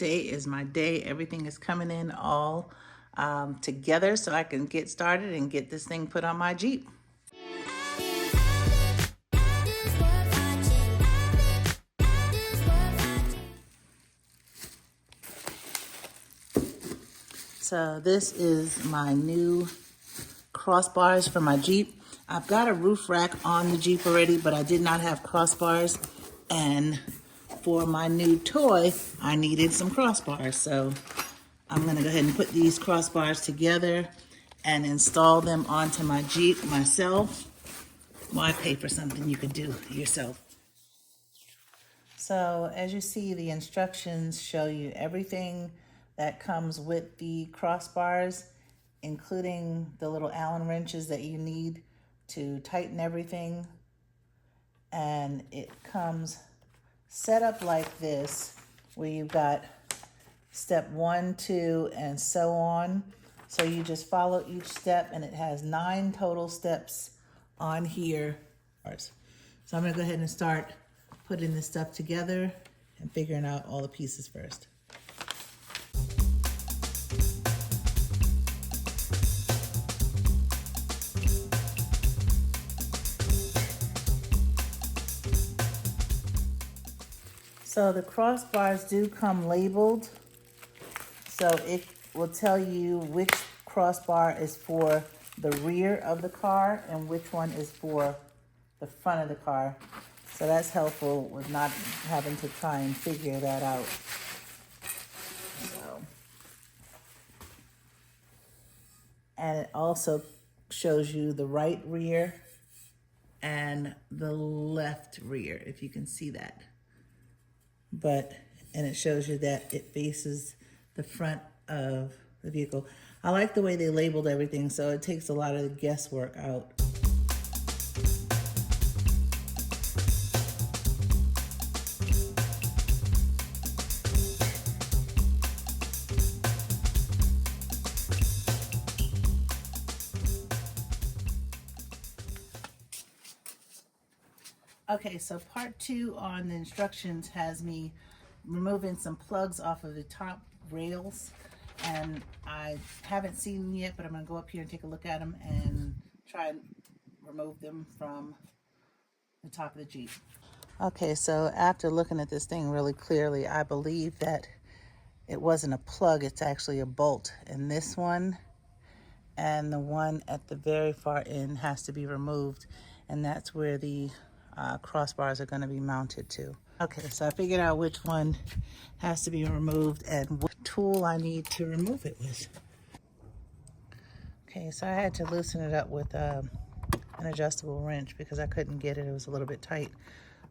today is my day. Everything is coming in all together so I can get started and get this thing put on my Jeep. So this is my new crossbars for my Jeep. I've got a roof rack on the Jeep already, but I did not have crossbars. And for my new toy, I needed some crossbars. So I'm gonna go ahead and put these crossbars together and install them onto my Jeep myself. Why pay for something you could do yourself? So as you see, the instructions show you everything that comes with the crossbars, including the little Allen wrenches that you need to tighten everything. And it comes set up like this, where you've got step 1, 2, and so on. So you just follow each step, and it has 9 total steps on here. So I'm gonna go ahead and start putting this stuff together and figuring out all the pieces first. So the crossbars do come labeled, so it will tell you which crossbar is for the rear of the car and which one is for the front of the car. So that's helpful with not having to try and figure that out. And it also shows you the right rear and the left rear, if you can see that. And it shows you that it faces the front of the vehicle. I like the way they labeled everything, so it takes a lot of the guesswork out. Okay, so part 2 on the instructions has me removing some plugs off of the top rails, and I haven't seen them yet, but I'm gonna go up here and take a look at them and try and remove them from the top of the Jeep. Okay, so after looking at this thing really clearly, I believe that it wasn't a plug, it's actually a bolt. And this one and the one at the very far end has to be removed, and that's where the crossbars are going to be mounted to. Okay, so I figured out which one has to be removed and what tool I need to remove it with. Okay, so I had to loosen it up with an adjustable wrench because I couldn't get it. It was a little bit tight.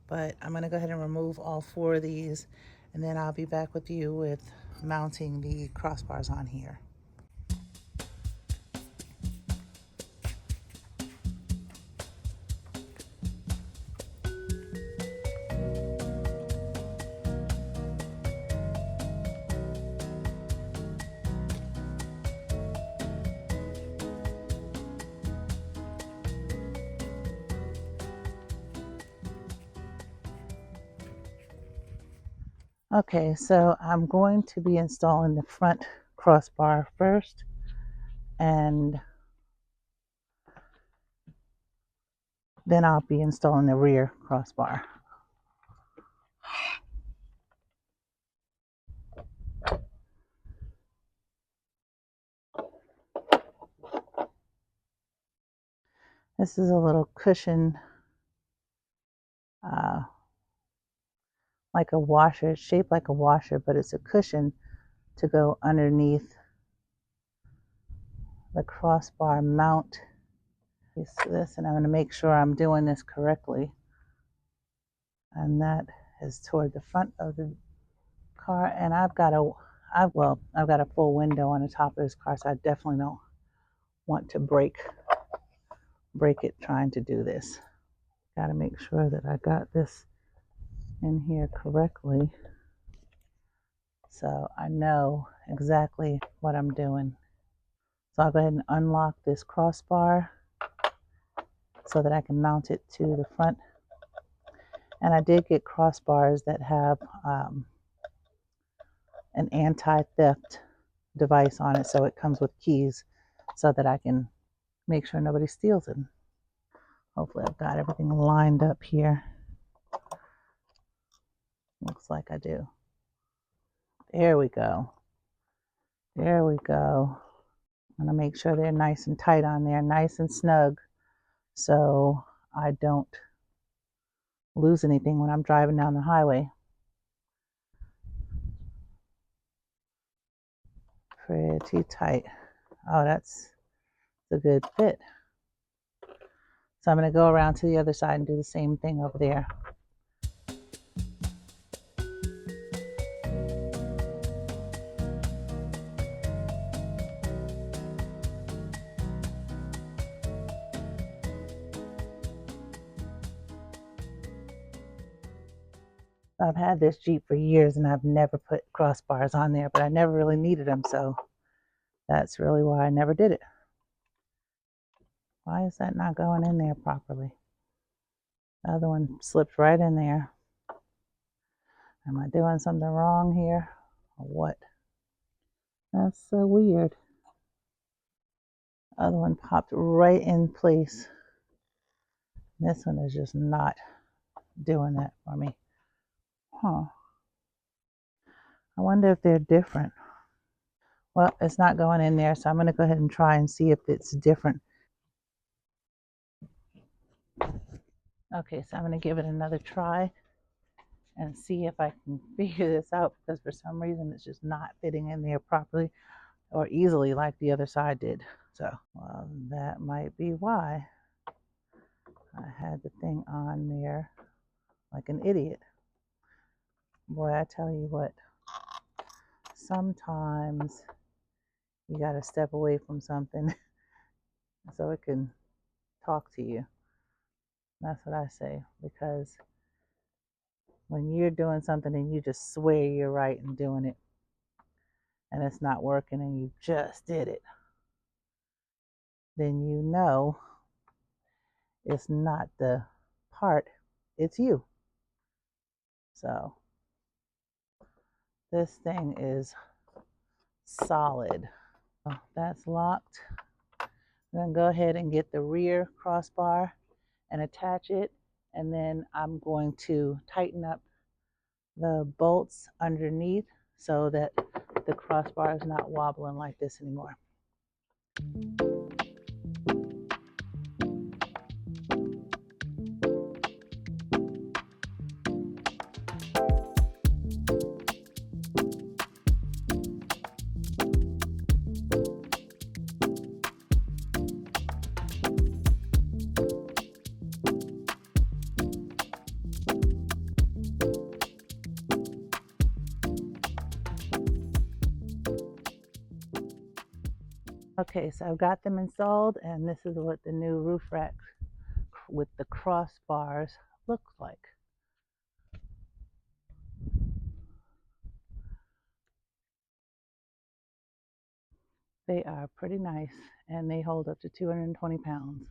But I'm going to go ahead and remove all 4 of these, and then I'll be back with you with mounting the crossbars on here. Okay, so I'm going to be installing the front crossbar first, and then I'll be installing the rear crossbar. This is a little cushion, like a washer. It's shaped like a washer, but it's a cushion to go underneath the crossbar mount. This, and I'm going to make sure I'm doing this correctly. And that is toward the front of the car. And I've got a full window on the top of this car, so I definitely don't want to break it trying to do this. Got to make sure that I got this in here correctly, so I know exactly what I'm doing. So I'll go ahead and unlock this crossbar so that I can mount it to the front. And I did get crossbars that have an anti-theft device on it, so it comes with keys so that I can make sure nobody steals it. Hopefully I've got everything lined up here. Looks like I do. There we go. There we go. I'm gonna make sure they're nice and tight on there, nice and snug, so I don't lose anything when I'm driving down the highway. Pretty tight. Oh, that's a good fit. So I'm going to go around to the other side and do the same thing over there. I've had this Jeep for years and I've never put crossbars on there, but I never really needed them, so that's really why I never did it. Why is that not going in there properly? The other one slipped right in there. Am I doing something wrong here or what? That's so weird. The other one popped right in place. This one is just not doing that for me. Huh. I wonder if they're different. Well, it's not going in there, so I'm going to go ahead and try and see if it's different. Okay, so I'm going to give it another try and see if I can figure this out, because for some reason it's just not fitting in there properly or easily like the other side did. So, well, that might be why I had the thing on there like an idiot. Boy, I tell you what, sometimes you got to step away from something so it can talk to you. That's what I say, because when you're doing something and you just swear you're right in doing it and it's not working and you just did it, then you know it's not the part, it's you. So this thing is solid. That's locked. I'm going to go ahead and get the rear crossbar and attach it, and then I'm going to tighten up the bolts underneath so that the crossbar is not wobbling like this anymore. Okay, so I've got them installed, and this is what the new roof rack with the crossbars looks like. They are pretty nice, and they hold up to 220 pounds.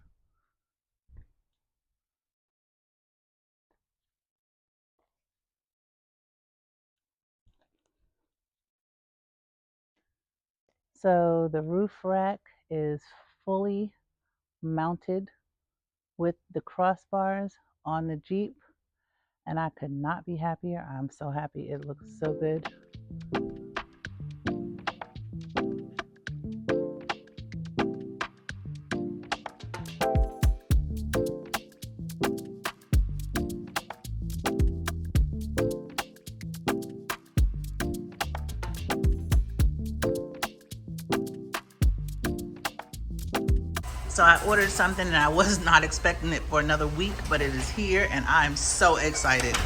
So the roof rack is fully mounted with the crossbars on the Jeep, and I could not be happier. I'm so happy. It looks so good. So I ordered something and I was not expecting it for another week, but it is here and I'm so excited.